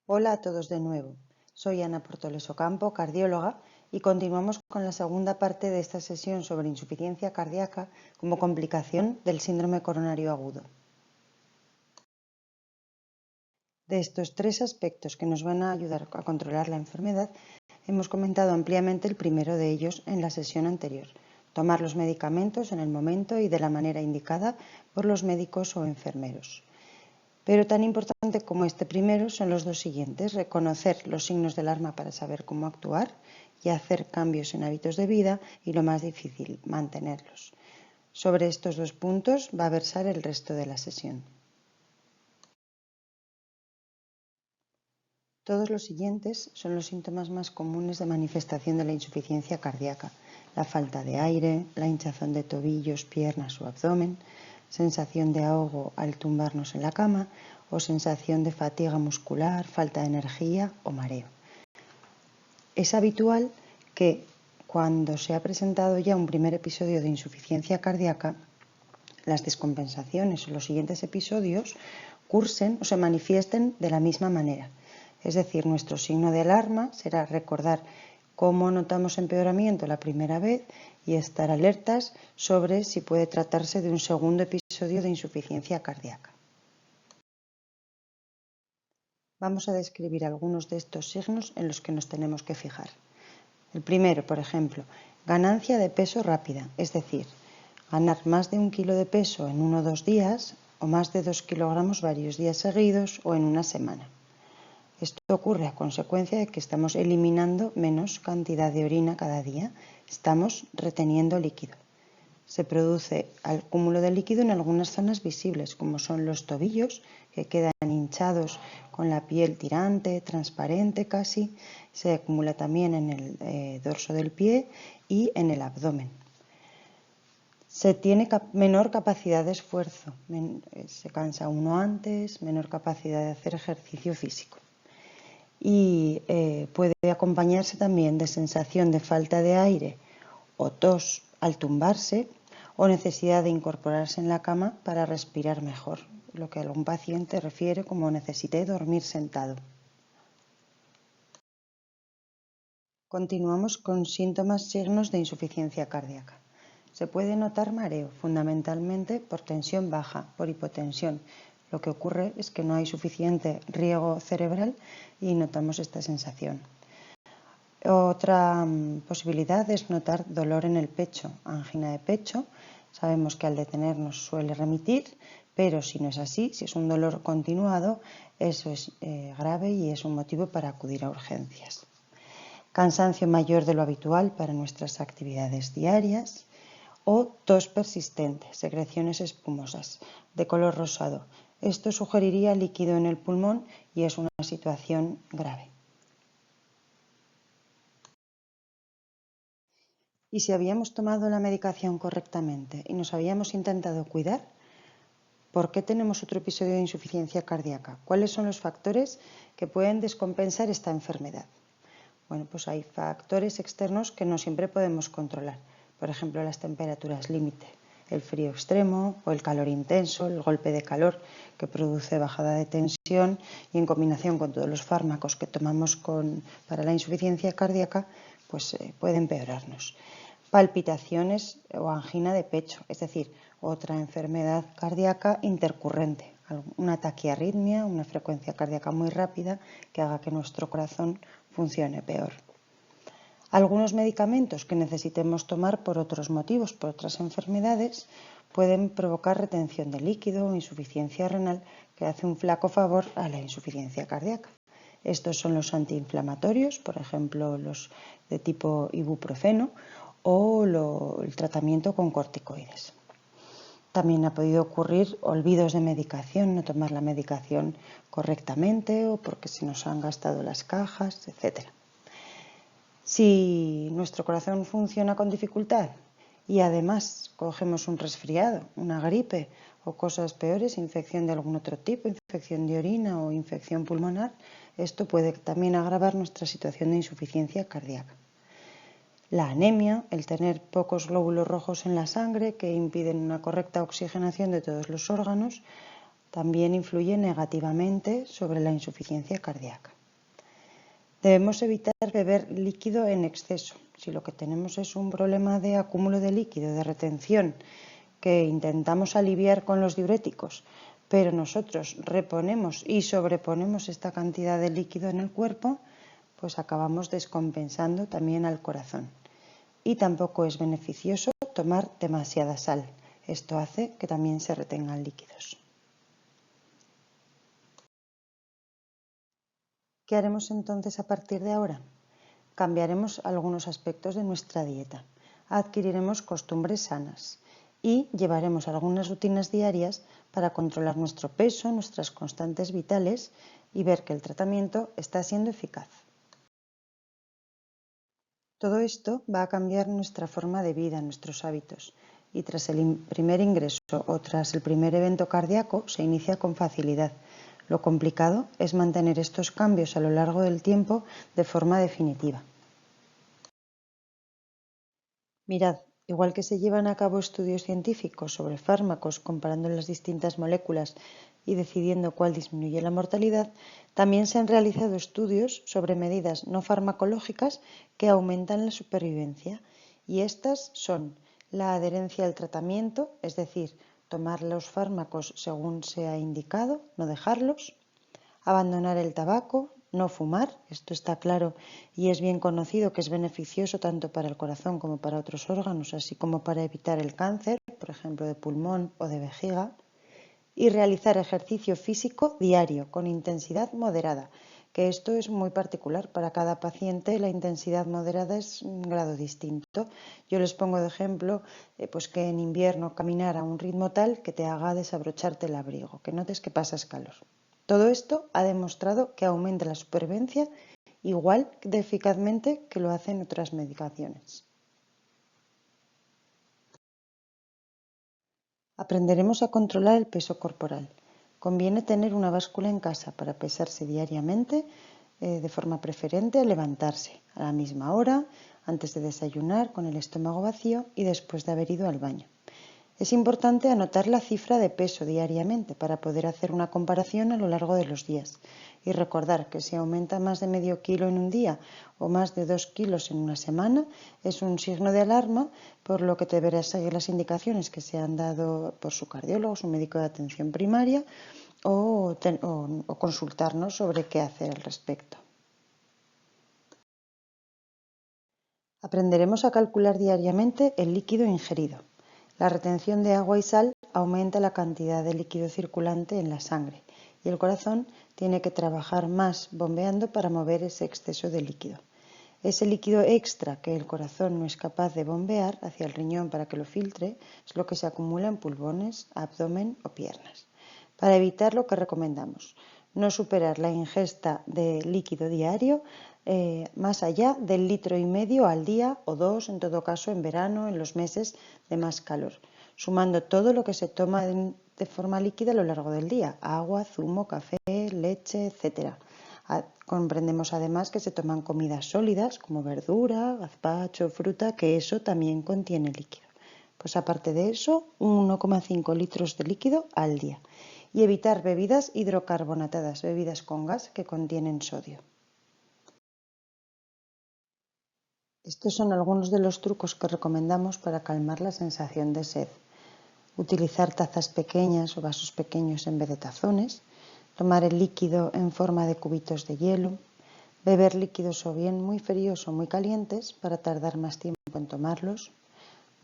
Hola a todos de nuevo. Soy Ana Portoles Ocampo, cardióloga, y continuamos con la segunda parte de esta sesión sobre insuficiencia cardíaca como complicación del síndrome coronario agudo. De estos tres aspectos que nos van a ayudar a controlar la enfermedad, hemos comentado ampliamente el primero de ellos en la sesión anterior: tomar los medicamentos en el momento y de la manera indicada por los médicos o enfermeros. Pero tan importante como este primero son los dos siguientes: reconocer los signos de alarma para saber cómo actuar y hacer cambios en hábitos de vida, y lo más difícil, mantenerlos. Sobre estos dos puntos va a versar el resto de la sesión. Todos los siguientes son los síntomas más comunes de manifestación de la insuficiencia cardíaca: la falta de aire, la hinchazón de tobillos, piernas o abdomen, sensación de ahogo al tumbarnos en la cama o sensación de fatiga muscular, falta de energía o mareo. Es habitual que cuando se ha presentado ya un primer episodio de insuficiencia cardíaca, las descompensaciones o los siguientes episodios cursen o se manifiesten de la misma manera. Es decir, nuestro signo de alarma será recordar cómo notamos empeoramiento la primera vez y estar alertas sobre si puede tratarse de un segundo episodio de insuficiencia cardíaca. Vamos a describir algunos de estos signos en los que nos tenemos que fijar. El primero, por ejemplo, ganancia de peso rápida, es decir, ganar más de 1 kilo de peso en 1 o 2 días o más de 2 kilogramos varios días seguidos o en una semana. Esto ocurre a consecuencia de que estamos eliminando menos cantidad de orina cada día, estamos reteniendo líquido. Se produce acúmulo de líquido en algunas zonas visibles, como son los tobillos, que quedan hinchados con la piel tirante, transparente casi. Se acumula también en el dorso del pie y en el abdomen. Se tiene menor capacidad de esfuerzo, se cansa uno antes, menor capacidad de hacer ejercicio físico. Y puede acompañarse también de sensación de falta de aire o tos al tumbarse, o necesidad de incorporarse en la cama para respirar mejor, lo que algún paciente refiere como necesité dormir sentado. Continuamos con síntomas, signos de insuficiencia cardíaca. Se puede notar mareo, fundamentalmente por tensión baja, por hipotensión. Lo que ocurre es que no hay suficiente riego cerebral y notamos esta sensación. Otra posibilidad es notar dolor en el pecho, angina de pecho. Sabemos que al detenernos suele remitir, pero si no es así, si es un dolor continuado, eso es grave y es un motivo para acudir a urgencias. Cansancio mayor de lo habitual para nuestras actividades diarias o tos persistente, secreciones espumosas de color rosado. Esto sugeriría líquido en el pulmón y es una situación grave. Y si habíamos tomado la medicación correctamente y nos habíamos intentado cuidar, ¿por qué tenemos otro episodio de insuficiencia cardíaca? ¿Cuáles son los factores que pueden descompensar esta enfermedad? Bueno, pues hay factores externos que no siempre podemos controlar. Por ejemplo, las temperaturas límite, el frío extremo o el calor intenso, el golpe de calor que produce bajada de tensión y en combinación con todos los fármacos que tomamos para la insuficiencia cardíaca, pues puede empeorarnos. Palpitaciones o angina de pecho, es decir, otra enfermedad cardíaca intercurrente, una taquiarritmia, una frecuencia cardíaca muy rápida que haga que nuestro corazón funcione peor. Algunos medicamentos que necesitemos tomar por otros motivos, por otras enfermedades, pueden provocar retención de líquido o insuficiencia renal, que hace un flaco favor a la insuficiencia cardíaca. Estos son los antiinflamatorios, por ejemplo, los de tipo ibuprofeno, o el tratamiento con corticoides. También ha podido ocurrir olvidos de medicación, no tomar la medicación correctamente o porque se nos han gastado las cajas, etc. Si nuestro corazón funciona con dificultad y además cogemos un resfriado, una gripe o cosas peores, infección de algún otro tipo, infección de orina o infección pulmonar, esto puede también agravar nuestra situación de insuficiencia cardíaca. La anemia, el tener pocos glóbulos rojos en la sangre que impiden una correcta oxigenación de todos los órganos, también influye negativamente sobre la insuficiencia cardíaca. Debemos evitar beber líquido en exceso. Si lo que tenemos es un problema de acúmulo de líquido, de retención, que intentamos aliviar con los diuréticos, pero nosotros reponemos y sobreponemos esta cantidad de líquido en el cuerpo, pues acabamos descompensando también al corazón. Y tampoco es beneficioso tomar demasiada sal. Esto hace que también se retengan líquidos. ¿Qué haremos entonces a partir de ahora? Cambiaremos algunos aspectos de nuestra dieta, adquiriremos costumbres sanas y llevaremos algunas rutinas diarias para controlar nuestro peso, nuestras constantes vitales y ver que el tratamiento está siendo eficaz. Todo esto va a cambiar nuestra forma de vida, nuestros hábitos, y tras el primer ingreso o tras el primer evento cardíaco se inicia con facilidad. Lo complicado es mantener estos cambios a lo largo del tiempo de forma definitiva. Mirad, igual que se llevan a cabo estudios científicos sobre fármacos comparando las distintas moléculas y decidiendo cuál disminuye la mortalidad, también se han realizado estudios sobre medidas no farmacológicas que aumentan la supervivencia, y estas son la adherencia al tratamiento, es decir, tomar los fármacos según se ha indicado, no dejarlos, abandonar el tabaco, no fumar, esto está claro y es bien conocido que es beneficioso tanto para el corazón como para otros órganos, así como para evitar el cáncer, por ejemplo de pulmón o de vejiga, y realizar ejercicio físico diario con intensidad moderada, que esto es muy particular. Para cada paciente la intensidad moderada es un grado distinto. Yo les pongo de ejemplo pues que en invierno caminar a un ritmo tal que te haga desabrocharte el abrigo, que notes que pasas calor. Todo esto ha demostrado que aumenta la supervivencia igual de eficazmente que lo hacen otras medicaciones. Aprenderemos a controlar el peso corporal. Conviene tener una báscula en casa para pesarse diariamente, de forma preferente al levantarse, a la misma hora, antes de desayunar, con el estómago vacío y después de haber ido al baño. Es importante anotar la cifra de peso diariamente para poder hacer una comparación a lo largo de los días y recordar que si aumenta más de medio kilo en un día o más de 2 kilos en una semana es un signo de alarma, por lo que deberá seguir las indicaciones que se han dado por su cardiólogo, su médico de atención primaria o consultarnos sobre qué hacer al respecto. Aprenderemos a calcular diariamente el líquido ingerido. La retención de agua y sal aumenta la cantidad de líquido circulante en la sangre y el corazón tiene que trabajar más bombeando para mover ese exceso de líquido. Ese líquido extra que el corazón no es capaz de bombear hacia el riñón para que lo filtre es lo que se acumula en pulmones, abdomen o piernas. Para evitar lo que recomendamos, no superar la ingesta de líquido diario más allá del 1,5 litros al día o 2 en todo caso en verano, en los meses de más calor, sumando todo lo que se toma de forma líquida a lo largo del día: agua, zumo, café, leche, etc. Comprendemos además que se toman comidas sólidas como verdura, gazpacho, fruta, que eso también contiene líquido. Pues aparte de eso, 1,5 litros de líquido al día. Y evitar bebidas hidrocarbonatadas, bebidas con gas que contienen sodio. Estos son algunos de los trucos que recomendamos para calmar la sensación de sed. Utilizar tazas pequeñas o vasos pequeños en vez de tazones, tomar el líquido en forma de cubitos de hielo, beber líquidos o bien muy fríos o muy calientes para tardar más tiempo en tomarlos,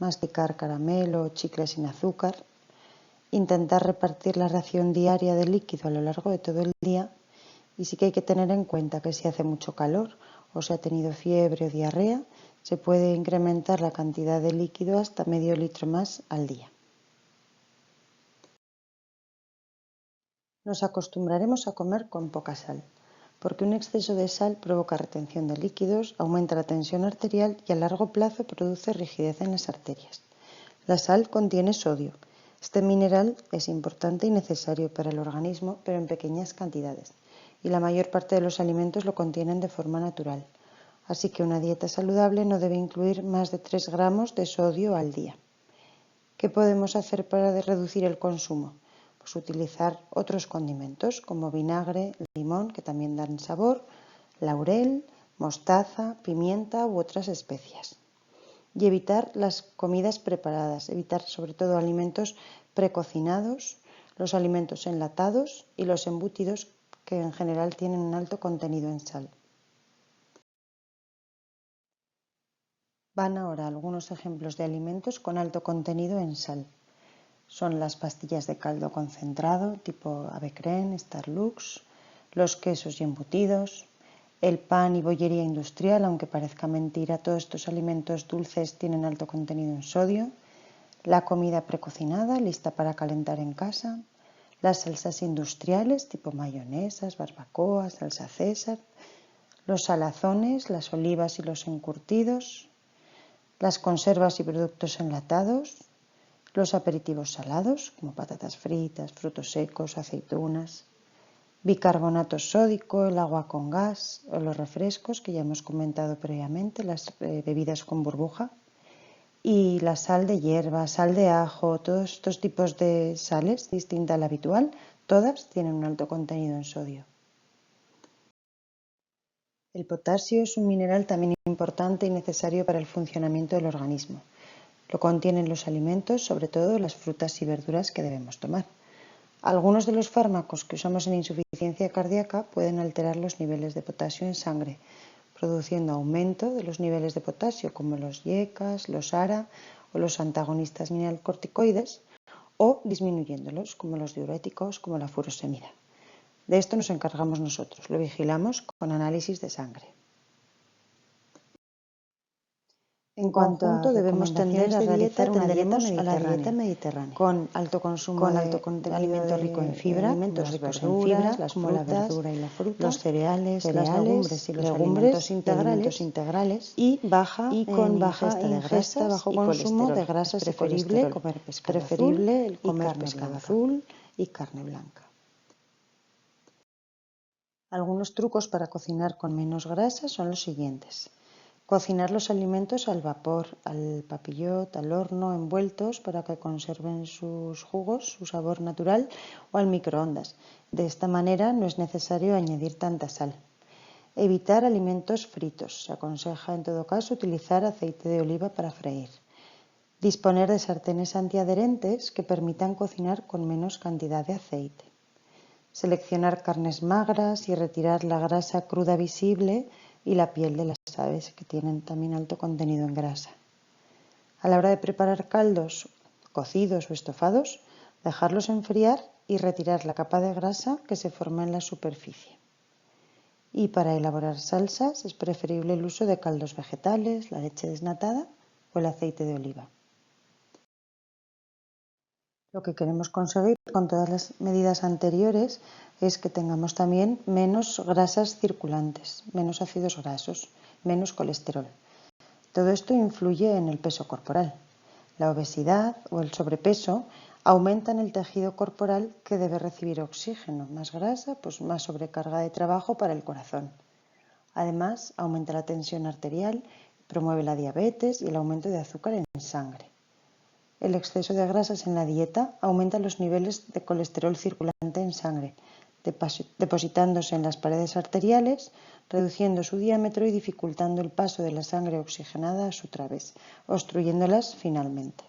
masticar caramelo o chicle sin azúcar, intentar repartir la ración diaria de líquido a lo largo de todo el día, y sí que hay que tener en cuenta que si hace mucho calor o se ha tenido fiebre o diarrea, se puede incrementar la cantidad de líquido hasta medio litro más al día. Nos acostumbraremos a comer con poca sal, porque un exceso de sal provoca retención de líquidos, aumenta la tensión arterial y a largo plazo produce rigidez en las arterias. La sal contiene sodio. Este mineral es importante y necesario para el organismo, pero en pequeñas cantidades, y la mayor parte de los alimentos lo contienen de forma natural. Así que una dieta saludable no debe incluir más de 3 gramos de sodio al día. ¿Qué podemos hacer para reducir el consumo? Pues utilizar otros condimentos como vinagre, limón, que también dan sabor, laurel, mostaza, pimienta u otras especias. Y evitar las comidas preparadas, evitar sobre todo alimentos precocinados, los alimentos enlatados y los embutidos que en general tienen un alto contenido en sal. Van ahora algunos ejemplos de alimentos con alto contenido en sal. Son las pastillas de caldo concentrado tipo Avecren, Starlux, los quesos y embutidos, el pan y bollería industrial, aunque parezca mentira, todos estos alimentos dulces tienen alto contenido en sodio, la comida precocinada lista para calentar en casa, las salsas industriales tipo mayonesas, barbacoa, salsa César, los salazones, las olivas y los encurtidos, las conservas y productos enlatados, los aperitivos salados como patatas fritas, frutos secos, aceitunas, bicarbonato sódico, el agua con gas o los refrescos que ya hemos comentado previamente, las bebidas con burbuja, y la sal de hierba, sal de ajo, todos estos tipos de sales distinta a la habitual, todas tienen un alto contenido en sodio. El potasio es un mineral también importante y necesario para el funcionamiento del organismo. Lo contienen los alimentos, sobre todo las frutas y verduras que debemos tomar. Algunos de los fármacos que usamos en insuficiencia cardíaca pueden alterar los niveles de potasio en sangre, produciendo aumento de los niveles de potasio, como los IECAs, los ARA o los antagonistas mineralocorticoides, o disminuyéndolos, como los diuréticos, como la furosemida. De esto nos encargamos nosotros, lo vigilamos con análisis de sangre. En conjunto debemos tender a realizar una dieta mediterránea con alto consumo de alimentos ricos en fibra, alimentos ricos en fibra, como la verdura y la fruta, los cereales, las legumbres y los alimentos integrales y con baja ingesta, bajo consumo de grasas y colesterol. Preferible comer pescado azul y carne blanca. Algunos trucos para cocinar con menos grasa son los siguientes. Cocinar los alimentos al vapor, al papillot, al horno, envueltos para que conserven sus jugos, su sabor natural, o al microondas. De esta manera no es necesario añadir tanta sal. Evitar alimentos fritos. Se aconseja en todo caso utilizar aceite de oliva para freír. Disponer de sartenes antiadherentes que permitan cocinar con menos cantidad de aceite. Seleccionar carnes magras y retirar la grasa cruda visible y la piel de las aves, que tienen también alto contenido en grasa. A la hora de preparar caldos, cocidos o estofados, dejarlos enfriar y retirar la capa de grasa que se forma en la superficie. Y para elaborar salsas es preferible el uso de caldos vegetales, la leche desnatada o el aceite de oliva. Lo que queremos conseguir con todas las medidas anteriores es que tengamos también menos grasas circulantes, menos ácidos grasos, menos colesterol. Todo esto influye en el peso corporal. La obesidad o el sobrepeso aumentan el tejido corporal que debe recibir oxígeno. Más grasa, pues más sobrecarga de trabajo para el corazón. Además, aumenta la tensión arterial, promueve la diabetes y el aumento de azúcar en sangre. El exceso de grasas en la dieta aumenta los niveles de colesterol circulante en sangre, depositándose en las paredes arteriales, reduciendo su diámetro y dificultando el paso de la sangre oxigenada a su través, obstruyéndolas finalmente.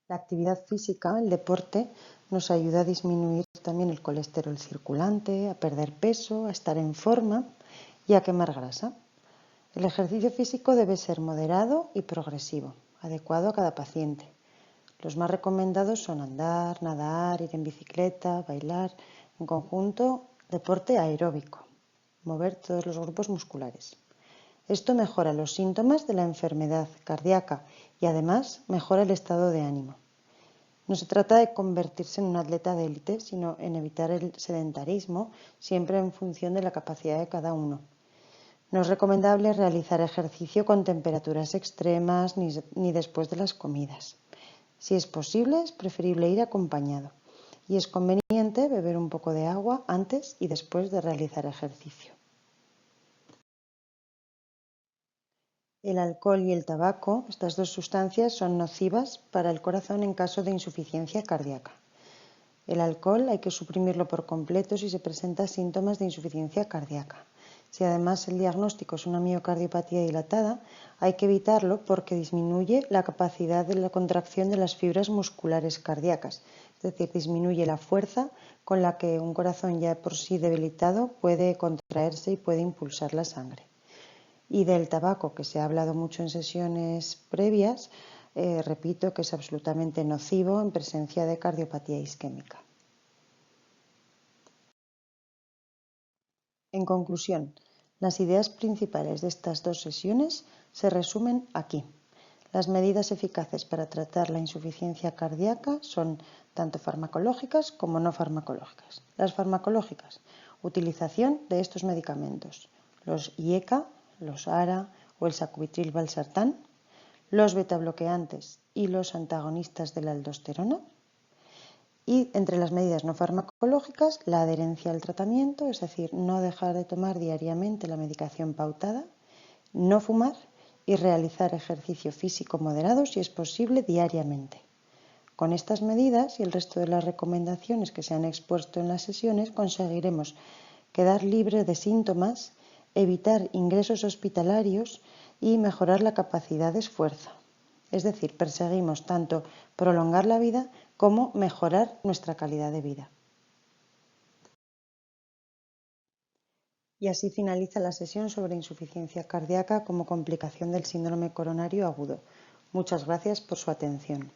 La actividad física, el deporte, nos ayuda a disminuir también el colesterol circulante, a perder peso, a estar en forma y a quemar grasa. El ejercicio físico debe ser moderado y progresivo, adecuado a cada paciente. Los más recomendados son andar, nadar, ir en bicicleta, bailar, en conjunto, deporte aeróbico, mover todos los grupos musculares. Esto mejora los síntomas de la enfermedad cardíaca y además mejora el estado de ánimo. No se trata de convertirse en un atleta de élite, sino en evitar el sedentarismo, siempre en función de la capacidad de cada uno. No es recomendable realizar ejercicio con temperaturas extremas ni después de las comidas. Si es posible, es preferible ir acompañado y es conveniente beber un poco de agua antes y después de realizar ejercicio. El alcohol y el tabaco, estas dos sustancias, son nocivas para el corazón en caso de insuficiencia cardíaca. El alcohol hay que suprimirlo por completo si se presentan síntomas de insuficiencia cardíaca. Si además el diagnóstico es una miocardiopatía dilatada, hay que evitarlo porque disminuye la capacidad de la contracción de las fibras musculares cardíacas, es decir, disminuye la fuerza con la que un corazón ya por sí debilitado puede contraerse y puede impulsar la sangre. Y del tabaco, que se ha hablado mucho en sesiones previas, repito que es absolutamente nocivo en presencia de cardiopatía isquémica. En conclusión, las ideas principales de estas dos sesiones se resumen aquí. Las medidas eficaces para tratar la insuficiencia cardíaca son tanto farmacológicas como no farmacológicas. Las farmacológicas, utilización de estos medicamentos, los IECA, los ARA o el sacubitril/valsartán, los betabloqueantes y los antagonistas de la aldosterona. Y entre las medidas no farmacológicas, la adherencia al tratamiento, es decir, no dejar de tomar diariamente la medicación pautada, no fumar y realizar ejercicio físico moderado si es posible diariamente. Con estas medidas y el resto de las recomendaciones que se han expuesto en las sesiones conseguiremos quedar libre de síntomas, evitar ingresos hospitalarios y mejorar la capacidad de esfuerzo. Es decir, perseguimos tanto prolongar la vida como mejorar nuestra calidad de vida. Y así finaliza la sesión sobre insuficiencia cardíaca como complicación del síndrome coronario agudo. Muchas gracias por su atención.